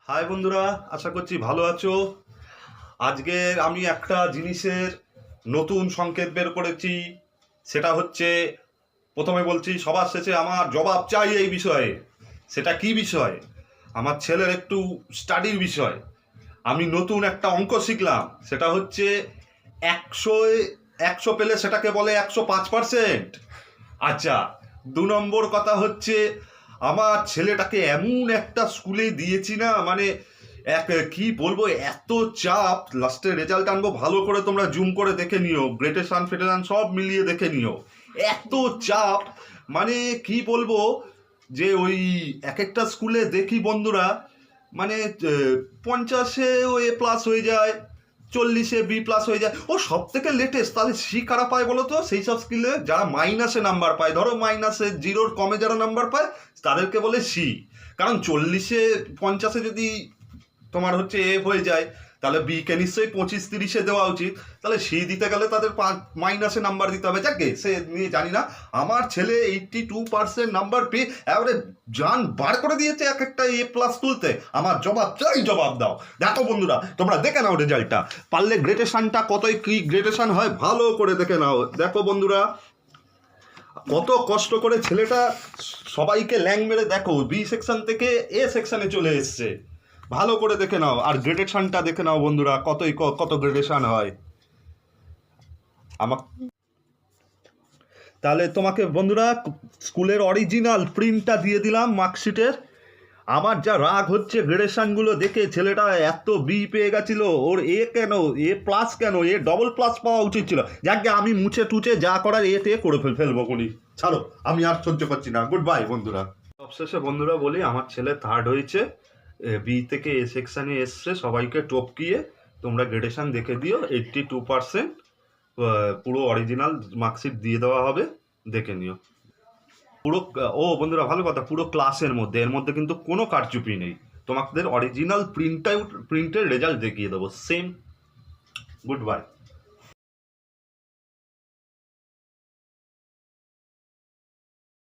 High বন্ধুরা, আশা করছি ভালো আছো। আজকে আমি একটা জিনিসের নতুন সংকেত বের করেছি। সেটা হচ্ছে, প্রথমে বলছি, সবার শেষে আমার জবাব চাই এই বিষয়ে। সেটা কি বিষয়? আমার ছেলের একটু স্টাডির বিষয়। আমি নতুন একটা অঙ্ক শিখলাম, সেটা হচ্ছে 100 পেলে সেটাকে বলে 105%। আচ্ছা, 2 নম্বর কথা হচ্ছে, আমার ছেলেটাকে এমন একটা স্কুলে দিয়েছি না, মানে কি বলবো, এত চাপ। লাস্টে রেজাল্ট আনবো, ভালো করে তোমরা জুম করে দেখে নিও, গ্রেটেশন ফেটেশন সব মিলিয়ে দেখে নিও। এত চাপ, মানে কি বলবো, যে ওই এক একটা স্কুলে দেখি বন্ধুরা, মানে 50-এ ও A+ হয়ে যায়, 40-এ B+ হয়ে যায়। ও সব থেকে লেটেস্ট, তাহলে সি কারা পায় বলো তো? সেই সব স্কিলে যারা মাইনাসে নাম্বার পায়, ধরো মাইনাসে, জিরোর কমে যারা নাম্বার পায় তাদেরকে বলে সি। কারণ 40-এ 50-এ যদি তোমার হচ্ছে এ হয়ে যায়, তাহলে বি কে নিশ্চয়ই 25-30-এ দেওয়া উচিত। তাহলে সি দিতে গেলে তাদের মাইনাসে নাম্বার দিতে হবে। যাকে সে নিয়ে জানি না, আমার ছেলে 82% নাম্বার পেয়ে এবারে জান বার করে দিয়েছে এক একটা A+ তুলতে। আমার জবাব চাই, জবাব দাও। দেখো বন্ধুরা, তোমরা দেখে নাও রেজাল্টটা, পারলে গ্রেডেশনটা কতই কি গ্রেডেশন হয় ভালো করে দেখে নাও। দেখো বন্ধুরা, কত কষ্ট করে ছেলেটা সবাইকে ল্যাং মেরে, দেখো বি সেকশন থেকে এ সেকশনে চলে এসছে। ভালো করে দেখে নাও, আর গ্রেডেশনটা দেখে নাও বন্ধুরা, কত গ্রেডেশন হয় আমার। তাহলে তোমাকে বন্ধুরা স্কুলের অরিজিনাল প্রিন্টটা দিয়ে দিলাম মার্কশিটের। আমার যা রাগ হচ্ছে গ্রেডেশনগুলো দেখে, ছেলেটা এত বি পেয়ে গেছিল, ওর এ কেন, A+ কেন, A++ পাওয়া উচিত ছিল। যাকে আমি মুছে টুচে যা করার এতে করে ফেলবো কোনি। ছাড়ো, আমি আর সহ্য করছি না। গুড বাই বন্ধুরা। সবশেষে বন্ধুরা বলি, আমার ছেলে 3rd হয়েছে, বি থেকে এ সেকশানে এসছে। সবাইকে টপকিয়ে তোমরা গ্রেডেশন দেখে দিও। 82% পুরো অরিজিনাল মার্কশিট দিয়ে দেওয়া হবে, দেখে নিও পুরো। ও বন্ধুরা, ভালো কথা, পুরো ক্লাসের মধ্যে, এর মধ্যে কিন্তু কোনো কারচুপি নেই। তোমাদের অরিজিনাল প্রিন্টের রেজাল্ট দেখিয়ে দেবো সেম। Good bye.